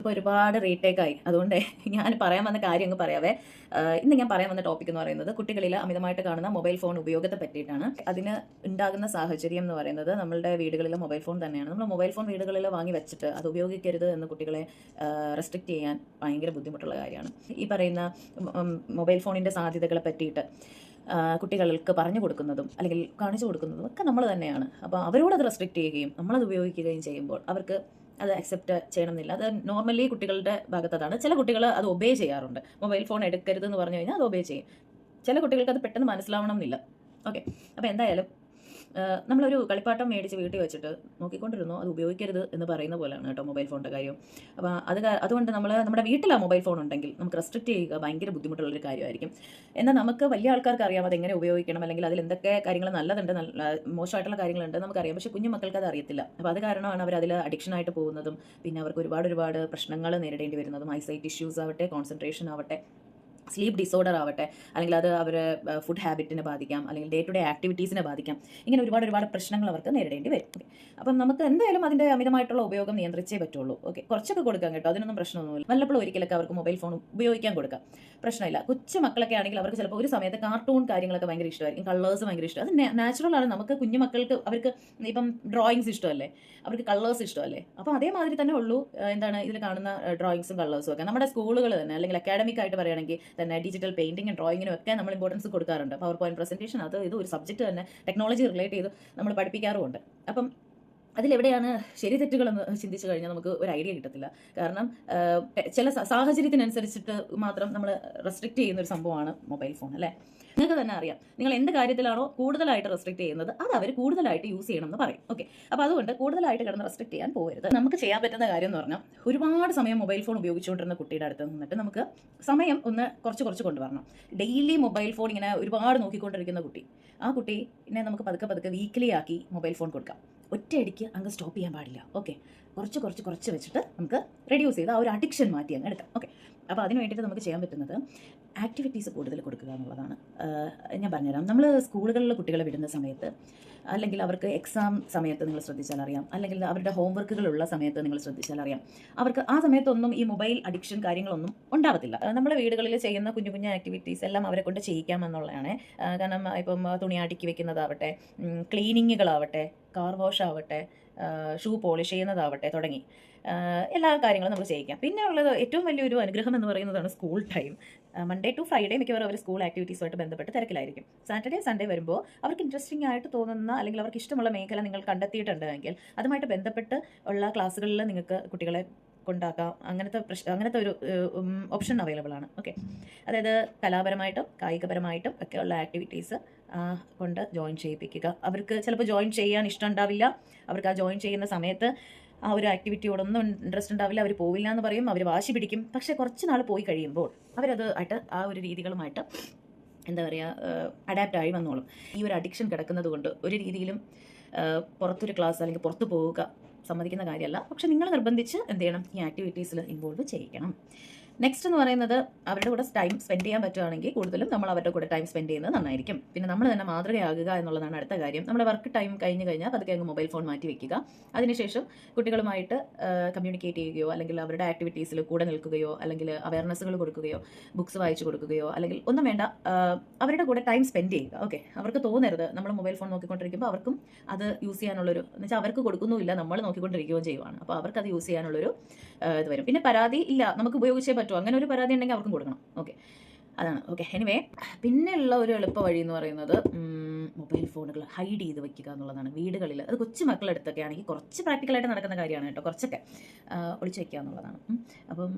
ഇപ്പോൾ ഒരുപാട് റീടേക്കായി. അതുകൊണ്ട് ഞാൻ പറയാൻ വന്ന കാര്യം അങ്ങ് പറയാവേ. ഇന്ന് ഞാൻ പറയാൻ വന്ന ടോപ്പിക് എന്ന് പറയുന്നത് കുട്ടികളിൽ അമിതമായിട്ട് കാണുന്ന മൊബൈൽ ഫോൺ ഉപയോഗത്തെ പറ്റിയിട്ടാണ്. അതിന് ഉണ്ടാകുന്ന സാഹചര്യം എന്ന് പറയുന്നത് നമ്മളുടെ വീടുകളിൽ മൊബൈൽ ഫോൺ തന്നെയാണ്. നമ്മൾ മൊബൈൽ ഫോൺ വീടുകളിൽ വാങ്ങി വെച്ചിട്ട് അത് ഉപയോഗിക്കരുത് എന്ന് കുട്ടികളെ റെസ്ട്രിക്റ്റ് ചെയ്യാൻ ഭയങ്കര ബുദ്ധിമുട്ടുള്ള കാര്യമാണ്. ഈ പറയുന്ന മൊബൈൽ ഫോണിൻ്റെ സാധ്യതകളെ പറ്റിയിട്ട് കുട്ടികൾക്ക് പറഞ്ഞു കൊടുക്കുന്നതും അല്ലെങ്കിൽ കാണിച്ചു കൊടുക്കുന്നതും ഒക്കെ നമ്മൾ തന്നെയാണ്. അപ്പോൾ അവരോട് അത് റെസ്ട്രിക്റ്റ് ചെയ്യുകയും നമ്മളത് ഉപയോഗിക്കുകയും ചെയ്യുമ്പോൾ അവർക്ക് അത് അക്സെപ്റ്റ് ചെയ്യണമെന്നില്ല. അത് നോർമലി കുട്ടികളുടെ ഭാഗത്ത് അതാണ്. ചില കുട്ടികൾ അത് ഒബേ ചെയ്യാറുണ്ട്. മൊബൈൽ ഫോൺ എടുക്കരുതെന്ന് പറഞ്ഞു കഴിഞ്ഞാൽ അത് ഒബേ ചെയ്യും. ചില കുട്ടികൾക്ക് അത് പെട്ടെന്ന് മനസ്സിലാവണം എന്നില്ല. ഓക്കെ, അപ്പോൾ എന്തായാലും നമ്മളൊരു കളിപ്പാട്ടം മേടിച്ച് വീട്ടിൽ വെച്ചിട്ട് നോക്കിക്കൊണ്ടിരുന്നു, അത് ഉപയോഗിക്കരുത് എന്ന് പറയുന്ന പോലെയാണ് കേട്ടോ മൊബൈൽ ഫോണിൻ്റെ കാര്യം. അപ്പോൾ അതുകൊണ്ട് നമ്മുടെ വീട്ടിൽ ആ മൊബൈൽ ഫോൺ ഉണ്ടെങ്കിൽ നമുക്ക് റെസ്ട്രിക്റ്റ് ചെയ്യുക ഭയങ്കര ബുദ്ധിമുട്ടുള്ളൊരു കാര്യമായിരിക്കും. എന്നാൽ നമുക്ക് വലിയ ആൾക്കാർക്ക് അറിയാം അതെങ്ങനെ ഉപയോഗിക്കണം, അല്ലെങ്കിൽ അതിൽ എന്തൊക്കെ കാര്യങ്ങൾ നല്ലതുണ്ട്, മോശമായിട്ടുള്ള കാര്യങ്ങളുണ്ട് നമുക്കറിയാം. പക്ഷേ കുഞ്ഞു മക്കൾക്ക് അത് അറിയത്തില്ല. അപ്പോൾ അത് കാരണമാണ് അവർ അതിൽ അഡിക്ഷനായിട്ട് പോകുന്നതും പിന്നെ അവർക്ക് ഒരുപാട് പ്രശ്നങ്ങൾ നേരിടേണ്ടി വരുന്നതും. ഐസൈറ്റ് ഇഷ്യൂസ് ആവട്ടെ, കോൺസെൻട്രേഷൻ ആവട്ടെ, സ്ലീപ്പ് ഡിസോർഡർ ആവട്ടെ, അല്ലെങ്കിൽ അത് അവരെ ഫുഡ് ഹാബിറ്റിനെ ബാധിക്കാം, അല്ലെങ്കിൽ ഡേ ടു ഡേ ആക്ടിവിറ്റീസിനെ ബാധിക്കാം. ഇങ്ങനെ ഒരുപാട് പ്രശ്നങ്ങൾ അവർക്ക് നേരിടേണ്ടി വരും. അപ്പം നമുക്ക് എന്തായാലും അതിൻ്റെ അമിതമായിട്ടുള്ള ഉപയോഗം നിയന്ത്രിച്ചേ പറ്റുള്ളൂ. ഓക്കെ, കുറച്ചൊക്കെ കൊടുക്കാം കേട്ടോ, അതിനൊന്നും പ്രശ്നമൊന്നുമില്ല. വല്ലപ്പോഴും ഒരിക്കലൊക്കെ അവർക്ക് മൊബൈൽ ഫോൺ ഉപയോഗിക്കാൻ കൊടുക്കാം, പ്രശ്നമില്ല. കൊച്ചു മക്കളൊക്കെ ആണെങ്കിൽ അവർക്ക് ചിലപ്പോൾ ഒരു സമയത്ത് കാർട്ടൂൺ കാര്യങ്ങളൊക്കെ ഭയങ്കര ഇഷ്ടമായിരിക്കും, കളേഴ്സ് ഭയങ്കര ഇഷ്ടം. അത് നാച്ചുറൽ ആണ്. നമുക്ക് കുഞ്ഞു മക്കൾക്ക് അവർക്ക് ഇപ്പം ഡ്രോയിങ്സ് ഇഷ്ടമല്ലേ, അവർക്ക് കളേഴ്സ് ഇഷ്ടമല്ലേ. അപ്പോൾ അതേമാതിരി തന്നെ ഉള്ളൂ എന്താണ് ഇതിൽ കാണുന്ന ഡ്രോയിങ്സും കളേഴ്സും ഒക്കെ. നമ്മുടെ സ്കൂളുകൾ തന്നെ അല്ലെങ്കിൽ അക്കാഡമിക് ആയിട്ട് പറയുകയാണെങ്കിൽ തന്നെ ഡിജിറ്റൽ പെയിന്റിങ്ങും ഡ്രോയിങ്ങിനും ഒക്കെ നമ്മൾ ഇമ്പോർട്ടൻസ് കൊടുക്കാറുണ്ട്. പവർ പോയിന്റ് പ്രസന്റേഷൻ ഇത് ഒരു സബ്ജക്റ്റ് തന്നെ ടെക്നോളജി റിലേറ്റ് ചെയ്ത് നമ്മൾ പഠിപ്പിക്കാറുമുണ്ട്. അപ്പം അതിലെവിടെയാണ് ശരി തെറ്റുകളെന്ന് ചിന്തിച്ചു കഴിഞ്ഞാൽ നമുക്ക് ഒരു ഐഡിയ കിട്ടത്തില്ല. കാരണം ചില സാഹചര്യത്തിനനുസരിച്ചിട്ട് മാത്രം നമ്മൾ റെസ്ട്രിക്റ്റ് ചെയ്യുന്ന ഒരു സംഭവമാണ് മൊബൈൽ ഫോൺ അല്ലേ. നിങ്ങൾക്ക് തന്നെ അറിയാം, നിങ്ങൾ എന്ത് കാര്യത്തിലാണോ കൂടുതലായിട്ട് റെസ്ട്രിക്റ്റ് ചെയ്യുന്നത് അത് അവർ കൂടുതലായിട്ട് യൂസ് ചെയ്യണം എന്ന് പറയും. ഓക്കെ, അപ്പോൾ അതുകൊണ്ട് കൂടുതലായിട്ട് കിടന്ന് റെസ്ട്രിക്റ്റ് ചെയ്യാൻ പോകരുത്. നമുക്ക് ചെയ്യാൻ പറ്റുന്ന കാര്യം എന്ന് പറഞ്ഞാൽ ഒരുപാട് സമയം മൊബൈൽ ഫോൺ ഉപയോഗിച്ചുകൊണ്ടിരുന്ന കുട്ടിയുടെ അടുത്ത് നിന്നിട്ട് നമുക്ക് സമയം ഒന്ന് കുറച്ച് കൊണ്ടുവരണം. ഡെയിലി മൊബൈൽ ഫോൺ ഇങ്ങനെ ഒരുപാട് നോക്കിക്കൊണ്ടിരിക്കുന്ന കുട്ടി, ആ കുട്ടീനെ നമുക്ക് പതുക്കെ വീക്കിലി ആക്കി മൊബൈൽ ഫോൺ കൊടുക്കാം. ഒറ്റയടിക്ക് അങ്ങ് സ്റ്റോപ്പ് ചെയ്യാൻ പാടില്ല. ഓക്കെ, കുറച്ച് വെച്ചിട്ട് നമുക്ക് റെഡ്യൂസ് ചെയ്ത് ആ ഒരു അഡിക്ഷൻ മാറ്റി അങ്ങ് എടുക്കാം. ഓക്കെ, അപ്പോൾ അതിന് വേണ്ടിയിട്ട് നമുക്ക് ചെയ്യാൻ പറ്റുന്നത് ആക്ടിവിറ്റീസ് കൂടുതൽ കൊടുക്കുക എന്നുള്ളതാണ്. ഞാൻ പറഞ്ഞുതരാം. നമ്മൾ സ്കൂളുകളിൽ കുട്ടികളെ വിടുന്ന സമയത്ത്, അല്ലെങ്കിൽ അവർക്ക് എക്സാം സമയത്ത് നിങ്ങൾ ശ്രദ്ധിച്ചാൽ അറിയാം, അല്ലെങ്കിൽ അവരുടെ ഹോംവർക്കുകളുള്ള സമയത്ത് നിങ്ങൾ ശ്രദ്ധിച്ചാൽ അറിയാം, അവർക്ക് ആ സമയത്തൊന്നും ഈ മൊബൈൽ അഡിക്ഷൻ കാര്യങ്ങളൊന്നും ഉണ്ടാവത്തില്ല. നമ്മുടെ വീടുകളിൽ ചെയ്യുന്ന കുഞ്ഞു ആക്ടിവിറ്റീസ് എല്ലാം അവരെ കൊണ്ട് ചെയ്യിക്കാമെന്നുള്ളതാണ്. കാരണം ഇപ്പം തുണി അടുക്കി വെക്കുന്നതാവട്ടെ, ക്ലീനിങ്ങുകളാവട്ടെ, കാർ വാഷ് ആവട്ടെ, ഷൂ പോളിഷ് ചെയ്യുന്നതാവട്ടെ തുടങ്ങി എല്ലാ കാര്യങ്ങളും നമുക്ക് ചെയ്യിക്കാം. പിന്നെ ഉള്ളത് ഏറ്റവും വലിയൊരു അനുഗ്രഹം എന്ന് പറയുന്നതാണ് school time. Monday to Friday മിക്കവാറും അവർ സ്കൂൾ ആക്ടിവിറ്റീസുമായിട്ട് ബന്ധപ്പെട്ട് തിരക്കിലായിരിക്കും. സാറ്റർഡേ സൺഡേ വരുമ്പോൾ അവർക്ക് ഇൻട്രസ്റ്റിംഗ് ആയിട്ട് തോന്നുന്ന അല്ലെങ്കിൽ അവർക്ക് ഇഷ്ടമുള്ള മേഖല നിങ്ങൾ കണ്ടെത്തിയിട്ടുണ്ടെങ്കിൽ അതുമായിട്ട് ബന്ധപ്പെട്ട് ഉള്ള ക്ലാസ്സുകളിൽ നിങ്ങൾക്ക് കുട്ടികളെ കൊണ്ടാക്കാം. അങ്ങനത്തെ ഒരു ഓപ്ഷൻ അവൈലബിൾ ആണ്. ഓക്കെ, അതായത് കലാപരമായിട്ടും കായികപരമായിട്ടും ഒക്കെ ഉള്ള ആക്ടിവിറ്റീസ് കൊണ്ട് ജോയിൻ ചെയ്യിപ്പിക്കുക. അവർക്ക് ചിലപ്പോൾ ജോയിൻ ചെയ്യാൻ ഇഷ്ടം ഉണ്ടാവില്ല. അവർക്ക് ആ ജോയിൻ ചെയ്യുന്ന സമയത്ത് ആ ഒരു ആക്ടിവിറ്റിയോടൊന്നും ഇൻട്രസ്റ്റ് ഉണ്ടാവില്ല, അവർ പോവില്ല എന്ന് പറയും, അവർ വാശി പിടിക്കും. പക്ഷേ കുറച്ച് നാൾ പോയി കഴിയുമ്പോൾ അവരത് ആയിട്ട് ആ ഒരു രീതികളുമായിട്ട് എന്താ പറയുക അഡാപ്റ്റ് ആയി വന്നോളും. ഈ ഒരു അഡിക്ഷൻ കിടക്കുന്നത് കൊണ്ട് ഒരു രീതിയിലും പുറത്തൊരു ക്ലാസ് അല്ലെങ്കിൽ പുറത്ത് പോവുക സമ്മതിക്കുന്ന കാര്യമല്ല. പക്ഷെ നിങ്ങൾ നിർബന്ധിച്ച് എന്ത് ചെയ്യണം, ഈ ആക്ടിവിറ്റീസിൽ ഇൻവോൾവ് ചെയ്യിക്കണം. നെക്സ്റ്റ് എന്ന് പറയുന്നത് അവരുടെ കൂടെ ടൈം സ്പെൻഡ് ചെയ്യാൻ പറ്റുകയാണെങ്കിൽ കൂടുതലും നമ്മൾ അവരുടെ കൂടെ ടൈം സ്പെൻഡ് ചെയ്യുന്നത് നന്നായിരിക്കും. പിന്നെ നമ്മൾ തന്നെ മാതൃകയാകുക എന്നുള്ളതാണ് അടുത്ത കാര്യം. നമ്മുടെ വർക്ക് ടൈം കഴിഞ്ഞ് കഴിഞ്ഞാൽ പതുക്കെ അങ്ങ് മൊബൈൽ ഫോൺ മാറ്റി വെക്കുക. അതിനുശേഷം കുട്ടികളുമായിട്ട് കമ്മ്യൂണിക്കേറ്റ് ചെയ്യുകയോ അല്ലെങ്കിൽ അവരുടെ ആക്ടിവിറ്റീസിൽ കൂടെ നിൽക്കുകയോ അല്ലെങ്കിൽ അവയർനെസ്സുകൾ കൊടുക്കുകയോ ബുക്സ് വായിച്ചു കൊടുക്കുകയോ അല്ലെങ്കിൽ ഒന്നും വേണ്ട, അവരുടെ കൂടെ ടൈം സ്പെൻഡ് ചെയ്യുക. ഓക്കെ, അവർക്ക് തോന്നരുത് നമ്മൾ മൊബൈൽ ഫോൺ നോക്കിക്കൊണ്ടിരിക്കുമ്പോൾ അവർക്കും അത് യൂസ് ചെയ്യാനുള്ളൊരു എന്ന് വെച്ചാൽ അവർക്ക് കൊടുക്കുന്നുമില്ല, നമ്മൾ നോക്കിക്കൊണ്ടിരിക്കുകയും ചെയ്യുവാണ്. അപ്പോൾ അവർക്ക് അത് യൂസ് ചെയ്യാനുള്ളൊരു ഇത് വരും. പിന്നെ പരാതി ഇല്ല, നമുക്ക് ഉപയോഗിച്ചേ പറ്റും, അങ്ങനെ ഒരു പരാതി ഉണ്ടെങ്കിൽ അവർക്കും കൊടുക്കണം. ഓക്കെ, അതാണ്. ഓക്കെ, എനിവേ പിന്നെയുള്ള ഒരു എളുപ്പ വഴി എന്ന് പറയുന്നത് മൊബൈൽ ഫോണുകൾ ഹൈഡ് ചെയ്ത് വെക്കുക എന്നുള്ളതാണ് വീടുകളിൽ. അത് കൊച്ചു മക്കളെടുത്തൊക്കെ ആണെങ്കിൽ കുറച്ച് പ്രാക്ടിക്കലായിട്ട് നടക്കുന്ന കാര്യമാണ് കേട്ടോ, കുറച്ചൊക്കെ ഒളിച്ചു വെക്കുക എന്നുള്ളതാണ്. അപ്പം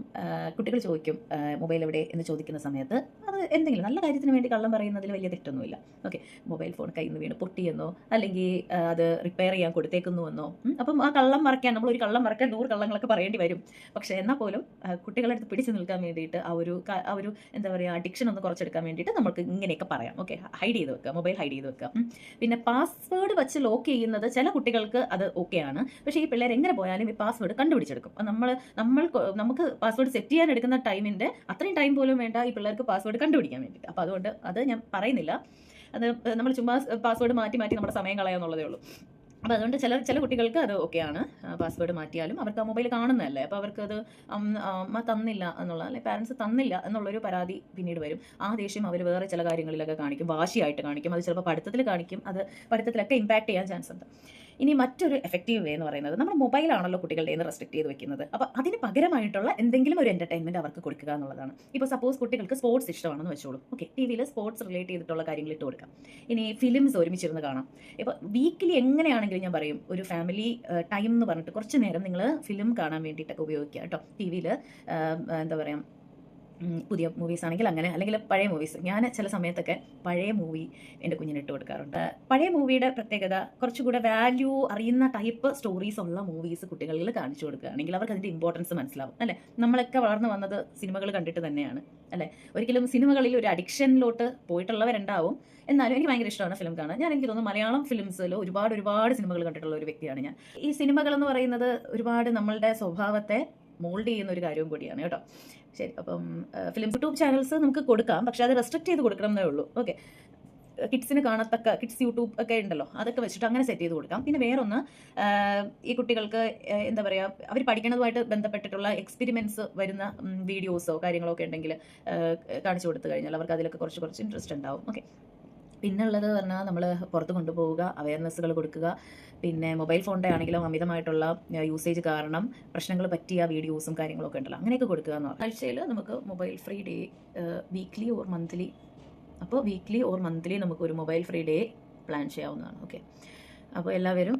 കുട്ടികൾ ചോദിക്കും മൊബൈൽ എവിടെ എന്ന് ചോദിക്കുന്ന സമയത്ത് അത് എന്തെങ്കിലും നല്ല കാര്യത്തിന് വേണ്ടി കള്ളം പറയുന്നതിൽ വലിയ തെറ്റൊന്നുമില്ല. ഓക്കെ, മൊബൈൽ ഫോൺ കയ്യിൽ നിന്ന് വീണ് പൊട്ടിയെന്നോ അല്ലെങ്കിൽ അത് റിപ്പയർ ചെയ്യാൻ കൊടുത്തേക്കുന്നുവെന്നോ, അപ്പം ആ കള്ളം മറയ്ക്കാൻ നമ്മളൊരു കള്ളം മറക്കാൻ 100 കള്ളങ്ങളൊക്കെ പറയേണ്ടി വരും. പക്ഷേ എന്നാൽ പോലും കുട്ടികളുടെ അടുത്ത് പിടിച്ചു നിൽക്കാൻ വേണ്ടിയിട്ട് ആ ഒരു എന്താ പറയുക അഡിക്ഷൻ ഒന്ന് കുറച്ചെടുക്കാൻ വേണ്ടിയിട്ട് നമുക്ക് ഇങ്ങനെയൊക്കെ പറയാം. ഓക്കെ, ഹൈഡ് ചെയ്ത് വെക്കുക, മൊബൈൽ ഹൈഡ് ചെയ്ത് വെക്കുക. പിന്നെ പാസ്വേഡ് വെച്ച് ലോക്ക് ചെയ്യുന്നത് ചില കുട്ടികൾക്ക് അത് ഓക്കെയാണ്. പക്ഷേ ഈ പിള്ളേർ എങ്ങനെ പോയാലും ഈ പാസ്വേഡ് കണ്ടുപിടിച്ചെടുക്കും. നമുക്ക് പാസ്വേഡ് സെറ്റ് ചെയ്യാൻ എടുക്കുന്ന ടൈമിൻ്റെ അത്രയും ടൈം പോലും വേണ്ട ഈ പിള്ളേർക്ക് പാസ്വേഡ് കണ്ടുപിടിക്കാൻ വേണ്ടിയിട്ട്. അപ്പോൾ അതുകൊണ്ട് അത് ഞാൻ പറയുന്നില്ല, അത് നമ്മൾ ചുമ്മാ പാസ്വേഡ് മാറ്റി നമ്മുടെ സമയം കളയാന്നുള്ളതേ ഉള്ളൂ. അപ്പോൾ അതുകൊണ്ട് ചില കുട്ടികൾക്ക് അത് ഓക്കെയാണ്, പാസ്വേഡ് മാറ്റിയാലും അവർക്ക് ആ മൊബൈൽ കാണുന്നതല്ലേ, അപ്പോൾ അവർക്കത് അമ്മ തന്നില്ല എന്നുള്ള, അല്ലെങ്കിൽ പാരൻസ് തന്നില്ല എന്നുള്ളൊരു പരാതി പിന്നീട് വരും. ആ ദേഷ്യം അവർ വേറെ ചില കാര്യങ്ങളിലൊക്കെ കാണിക്കും, വാശിയായിട്ട് കാണിക്കും, അത് ചിലപ്പോൾ പഠിത്തത്തിൽ കാണിക്കും, അത് പഠിത്തത്തിലൊക്കെ ഇമ്പാക്ട് ചെയ്യാൻ ചാൻസ് ഉണ്ട്. ഇനി മറ്റൊരു എഫക്റ്റീവ് വേ എന്ന് പറയുന്നത്, നമ്മൾ മൊബൈലാണല്ലോ കുട്ടികളുടെ നിന്ന് റെസ്ട്രിക്ട് ചെയ്ത് വെക്കുന്നത്, അപ്പോൾ അതിന് പകരമായിട്ടുള്ള എന്തെങ്കിലും ഒരു എൻ്റർടൈൻമെൻറ്റ് അവർക്ക് കൊടുക്കുക എന്നുള്ളതാണ്. ഇപ്പോൾ സപ്പോസ് കുട്ടികൾക്ക് സ്പോർട്സ് ഇഷ്ടമാണെന്ന് വെച്ചോളൂ, ഓക്കെ, ടി വിയിൽ സ്പോർട്സ് റിലേറ്റ് ചെയ്തിട്ടുള്ള കാര്യങ്ങൾ ഇട്ട് കൊടുക്കാം. ഇനി ഫിലിംസ് ഒരുമിച്ചിരുന്ന് കാണാം. ഇപ്പോൾ വീക്കിലി എങ്ങനെയാണെങ്കിലും ഞാൻ പറയും, ഒരു ഫാമിലി ടൈം എന്ന് പറഞ്ഞിട്ട് കുറച്ച് നേരം നിങ്ങൾ ഫിലിം കാണാൻ വേണ്ടിയിട്ടൊക്കെ ഉപയോഗിക്കുക കേട്ടോ. ടി വിയിൽ എന്താ പറയുക, പുതിയ മൂവീസ് ആണെങ്കിൽ അങ്ങനെ, അല്ലെങ്കിൽ പഴയ മൂവീസ്. ഞാൻ ചില സമയത്തൊക്കെ പഴയ മൂവി എൻ്റെ കുഞ്ഞിന് ഇട്ട് കൊടുക്കാറുണ്ട്. പഴയ മൂവിയുടെ പ്രത്യേകത, കുറച്ചുകൂടെ വാല്യൂ അറിയുന്ന ടൈപ്പ് സ്റ്റോറീസ് ഉള്ള മൂവീസ് കുട്ടികളിൽ കാണിച്ചു കൊടുക്കുകയാണെങ്കിൽ അവർക്ക് അതിൻ്റെ ഇമ്പോർട്ടൻസ് മനസ്സിലാവും, അല്ലേ? നമ്മളൊക്കെ വളർന്നു വന്നത് സിനിമകൾ കണ്ടിട്ട് തന്നെയാണ്, അല്ലേ? ഒരിക്കലും സിനിമകളിൽ ഒരു അഡിക്ഷനിലോട്ട് പോയിട്ടുള്ളവരുണ്ടാവും. എന്നാലും എനിക്ക് ഭയങ്കര ഇഷ്ടമാണ് ഫിലിം കാണാൻ. എനിക്ക് തോന്നുന്നു മലയാളം ഫിലിംസിൽ ഒരുപാട് സിനിമകൾ കണ്ടിട്ടുള്ള ഒരു വ്യക്തിയാണ് ഞാൻ. ഈ സിനിമകൾ എന്ന് പറയുന്നത് ഒരുപാട് നമ്മളുടെ സ്വഭാവത്തെ മോൾഡ് ചെയ്യുന്ന ഒരു കാര്യവും കൂടിയാണ് കേട്ടോ. ശരി, അപ്പം ഫിലിം യൂട്യൂബ് ചാനൽസ് നമുക്ക് കൊടുക്കാം, പക്ഷെ അത് റെസ്ട്രിക്ട് ചെയ്ത് കൊടുക്കണം എന്നേ ഉള്ളൂ. ഓക്കെ, കിഡ്സിന് കാണത്തക്ക കിഡ്സ് യൂട്യൂബ് ഒക്കെ ഉണ്ടല്ലോ, അതൊക്കെ വെച്ചിട്ട് അങ്ങനെ സെറ്റ് ചെയ്ത് കൊടുക്കാം. പിന്നെ വേറൊന്ന്, ഈ കുട്ടികൾക്ക് എന്താ പറയുക, അവർ പഠിക്കുന്നതുമായിട്ട് ബന്ധപ്പെട്ടിട്ടുള്ള എക്സ്പെരിമെൻറ്റ്സ് വരുന്ന വീഡിയോസോ കാര്യങ്ങളോ ഒക്കെ ഉണ്ടെങ്കിൽ കാണിച്ചു കൊടുത്തു കഴിഞ്ഞാൽ അവർക്ക് അതിലൊക്കെ കുറച്ച് ഇൻട്രസ്റ്റ് ഉണ്ടാവും. ഓക്കെ, പിന്നുള്ളത് പറഞ്ഞാൽ നമ്മൾ പുറത്ത് കൊണ്ടുപോവുക, അവയർനെസ്സുകൾ കൊടുക്കുക. പിന്നെ മൊബൈൽ ഫോണിൻ്റെ ആണെങ്കിലും അമിതമായിട്ടുള്ള യൂസേജ് കാരണം പ്രശ്നങ്ങൾ പറ്റിയ വീഡിയോസും കാര്യങ്ങളൊക്കെ ഉണ്ടല്ലോ, അങ്ങനെയൊക്കെ കൊടുക്കുക എന്ന് പറഞ്ഞാൽ ആഴ്ചയിൽ നമുക്ക് mobile free day, weekly or monthly. അപ്പോൾ വീക്ക്ലി ഓർ മന്ത്ലി നമുക്കൊരു മൊബൈൽ ഫ്രീ ഡേ പ്ലാൻ ചെയ്യാവുന്നതാണ്. ഓക്കെ, അപ്പോൾ എല്ലാവരും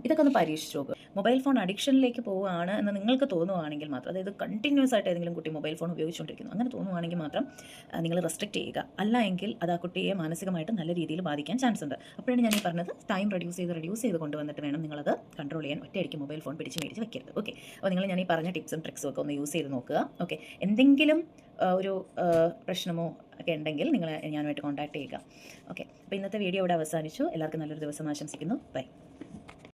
ഇതൊക്കെ ഒന്ന് പരീക്ഷിച്ച് നോക്കുക. മൊബൈൽ ഫോൺ അഡിക്ഷനിലേക്ക് പോവുകയാണ് എന്ന് നിങ്ങൾക്ക് തോന്നുവാണെങ്കിൽ മാത്രം, അതായത് കണ്ടിന്യൂസ് ആയിട്ട് ഏതെങ്കിലും കുട്ടി മൊബൈൽ ഫോൺ ഉപയോഗിച്ചുകൊണ്ടിരിക്കുന്നു, അങ്ങനെ തോന്നുവാണെങ്കിൽ മാത്രം നിങ്ങൾ റെസ്ട്രിക്റ്റ് ചെയ്യുക. അല്ല എങ്കിൽ അത് ആ കുട്ടിയെ മാനസികമായിട്ട് നല്ല രീതിയിൽ ബാധിക്കാൻ ചാൻസ് ഉണ്ട്. അപ്പോഴാണ് ഞാൻ ഈ പറഞ്ഞത്, ടൈം റെഡ്യൂസ് ചെയ്ത് കൊണ്ടുവന്നിട്ട് വേണം നിങ്ങളത് കൺട്രോൾ ചെയ്യാൻ. ഒറ്റയടിക്ക് മൊബൈൽ ഫോൺ മേടിച്ച് വെക്കരുത്. ഓക്കെ, അപ്പോൾ നിങ്ങൾ ഞാൻ ഈ പറഞ്ഞ ടിപ്സും ട്രിക്സും ഒക്കെ ഒന്ന് യൂസ് ചെയ്ത് നോക്കുക. ഓക്കെ, എന്തെങ്കിലും ഒരു പ്രശ്നമോ ഒക്കെ ഉണ്ടെങ്കിൽ നിങ്ങൾ ഞാനുമായിട്ട് കോൺടാക്ട് ചെയ്യുക. ഓക്കെ, അപ്പോൾ ഇന്നത്തെ വീഡിയോ ഇവിടെ അവസാനിച്ചു. എല്ലാവർക്കും നല്ലൊരു ദിവസം ആശംസിക്കുന്നു. ബൈ.